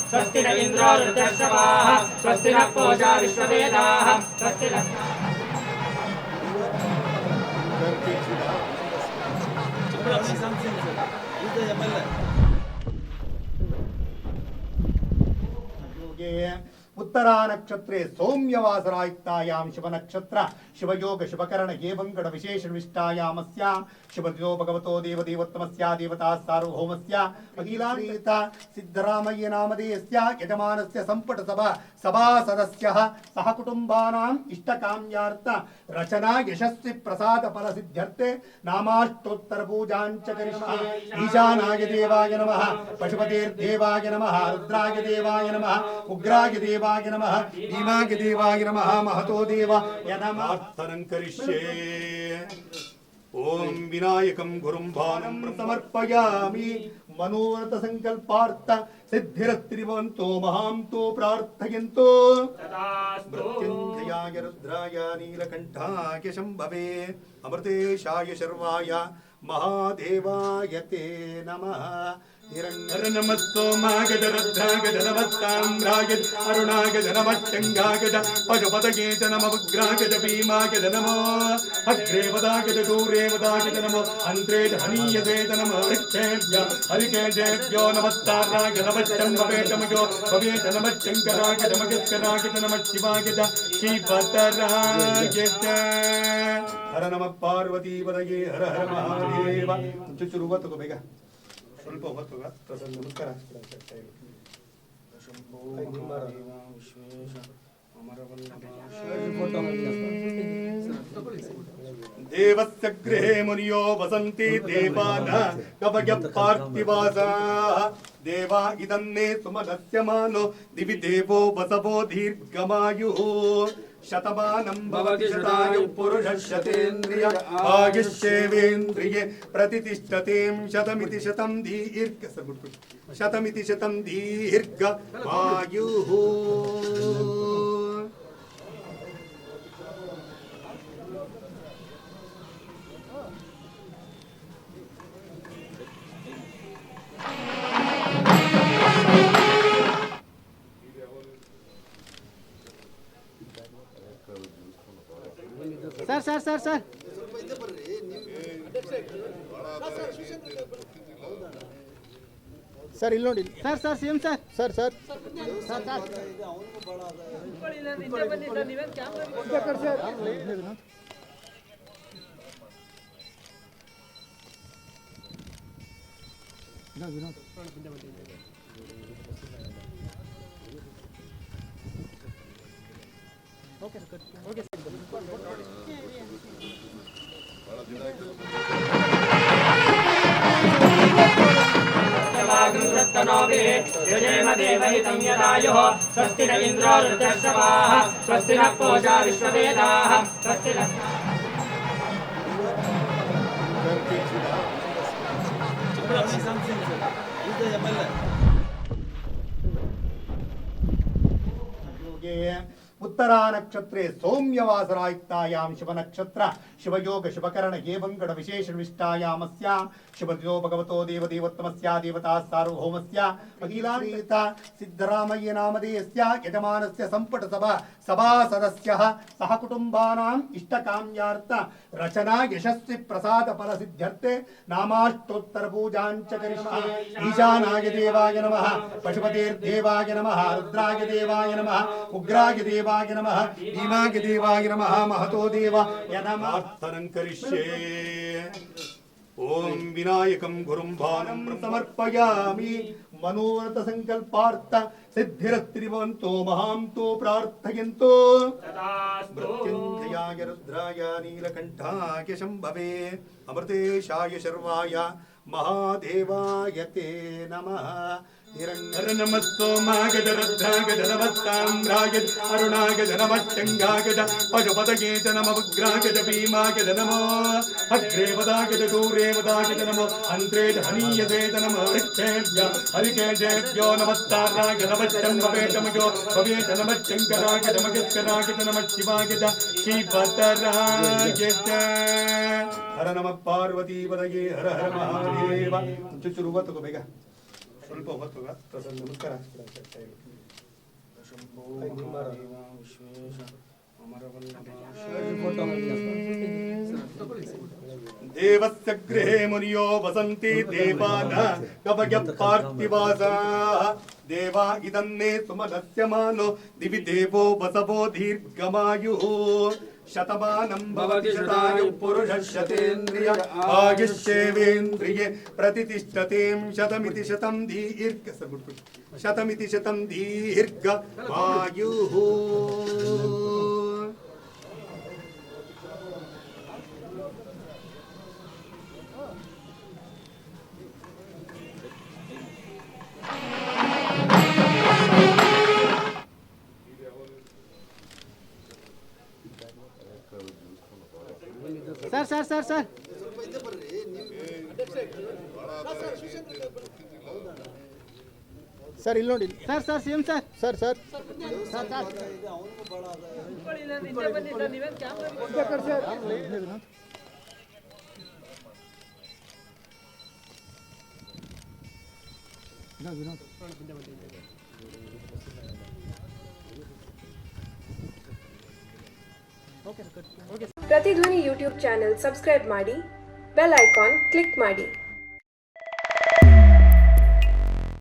स्वस्ति न इंद्रो वृद्धश्रवाः स्वस्ति नः पूषा विश्ववेदाः स्वस्ति नः उत्तरा नक्षत्रे सौम्यवासरायुक्तायां शिव नक्षत्र शिवयोग शिवकरण एवंगड विशेष विष्टायामस्यां शिवदिनो भगवतो देवदेवोत्तमस्या देवता सार्वभौमस्य अखिलानीता सिद्धरामय्य नामधेयस्य यजमानस्य संपट सभासदस्यः सह कुटुंबानाम् इष्टकाम्यार्थ रचना यशस्वी प्रसाद फल सिद्ध्यर्थे नामाष्टोत्तर पूजाञ्च करिष्ये। ईशानाय देवाय नमः, पशुपतेर्देवाय नमः, रुद्राय देवाय नमः, उग्राय देवाय नमः, भीमाय देवाय नमः, महतो देवाय नमः। प्रार्थनं करिष्ये। ओम विनायकं गुरुं भानं समर्पयामि। मनोरथ संकल्पार्थ सिद्धिरत्रिभवन्तो महान्तो प्रार्थयन्तो। मृत्युञ्जयाय रुद्राय नीलकण्ठाय शम्भवे अमृतेशाय शर्वाय महादेवाय ते नमः। नमस्तोमाय रुद्राय नमस्ताम्राय अरुणाय नमश्चङ्गाय पशुपतये च नमः उग्राय भीमाय नमो अग्रेवदाय दूरेवदाय नमो अन्त्रे हनीयते नमो वृक्षेभ्य हरिकेशेभ्यो नमस्ताराय नमश्चम्भवे नमो भवे नमश्चङ्कराय नमस्कराय नमः शिवाय च शिवतराय च। हर नमः पार्वती पदये हर हर महादेव। चुचुरुवतु बेग ಸ್ವಲ್ಪ ಹೊತ್ತು ನಮಸ್ಕಾರ ದೇವಸ್ಯ ಗೃಹೇ ಮುನಿಯೋ ವಸಂತಿ ದೇವಾನ ಕವಯ ಪಾರ್ಥಿವಾಸಾಃ ದೇವಾ ಇದನ್ನೇ ಸುಮನಸ್ಯ ಮಾನೋ ದಿವಿ ದೇವೋ ವಸವೋ ದೀರ್ಘಮಾಯುಃ शतमानं भवति शतायुः पुरुषः शतेन्द्रिय आयुष्येवेन्द्रिये प्रतिष्ठतें शतमिति शतं दीर्घमायुः। Sir sir sir sir sir ಇಲ್ಲಿ ನೋಡಿ sir sir CM sir sir sir sir okay okay स्वस्ति न इंद्रो वृद्धश्रवाः स्वस्ति नः पूषा विश्ववेदाः स्वस्ति नः उत्तरा नक्षत्रे सौम्यवासरायुक्तायां शिव नक्षत्र शिवयोग शिवकरण एवंगड विशेष विष्टायामस्यां शिवदिनो भगवतो देवदेवोत्तमस्या देवता सार्वभौमस्य अखिलानीता सिद्धरामय्य नामधेयस्य यजमानस्य संपट सभासदस्यः सह कुटुंबानाम् इष्टकाम्यार्थ रचना यशस्वी प्रसाद फल सिद्ध्यर्थे नामाष्टोत्तर पूजाञ्च करिष्ये। ईशानाय देवाय नमः, पशुपतेर्देवाय नमः, रुद्राय देवाय नमः, उग्राय देवाय नमः, भीमाय देवाय नमः, महतो देवाय नमः। प्रार्थनं करिष्ये। ओम विनायकं गुरुं भानं समर्पयामि। मनोरथ संकल्पार्थ सिद्धिरत्रिभवन्तो महान्तो प्रार्थयन्तो। मृत्युञ्जयाय रुद्राय नीलकण्ठाय शम्भवे अमृतेशाय शर्वाय महादेवाय ते नमः। नमस्तोमागज रुद्रागज नमस्ताम्रागज अरुणागज नमश्चङ्गागज पशुपतये च नमवग्रागज भीमागज नमो अग्रेवदागज दूरेवदागज नमो अन्त्रे च हनीयते च नमो वृक्षेभ्य हरिकेशेभ्यो नमस्तारागज नमश्चम्भवेतमयो भवेत नमश्चङ्करागज नमगस्करागज नमशिवागज शिवतरागज हर नमः पार्वती पदये हर हर महादेव चुचुरु ಹೊತ್ತು ಬೇಗ ಸ್ವಲ್ಪ ಹೊತ್ತು ನಮಸ್ಕಾರ ದೇವಸ್ಯ ಗೃಹೇ ಮುನಿಯೋ ವಸಂತಿ ದೇವಾನ ಕವಯ ಪಾರ್ಥಿವಾಸಾಃ ದೇವಾ ಇದನ್ನೇ ಸುಮನಸ್ಯ ಮಾನೋ ದಿವಿ ದೇವೋ ವಸವೋ ದೀರ್ಘಮಾಯುಃ ಶತಮಾನಂ ಭವತಿ ಶತಾಯುಃ ಪುರುಷಃ ಶತೇಂದ್ರಿಯ ಆಯುಷ್ಯೇವೇಂದ್ರಿಯೇ ಪ್ರತಿಷ್ಠತೆ ಶತಮಿತಿ ಶತಂ ದೀರ್ಘ ಶತಮಿತಿ ಶತಂ ದೀರ್ಘಮಾಯುಃ ಸರ್ ಸರ್ ಇಲ್ಲಿ ನೋಡಿ ಸರ್ ಸಿಎಂ ಸರ್ ಪ್ರತಿಧ್ವನಿ ಯೂಟ್ಯೂಬ್ ಚಾನೆಲ್ ಸಬ್ಸ್ಕ್ರೈಬ್ ಮಾಡಿ, ಬೆಲ್ ಐಕಾನ್ ಕ್ಲಿಕ್ ಮಾಡಿ.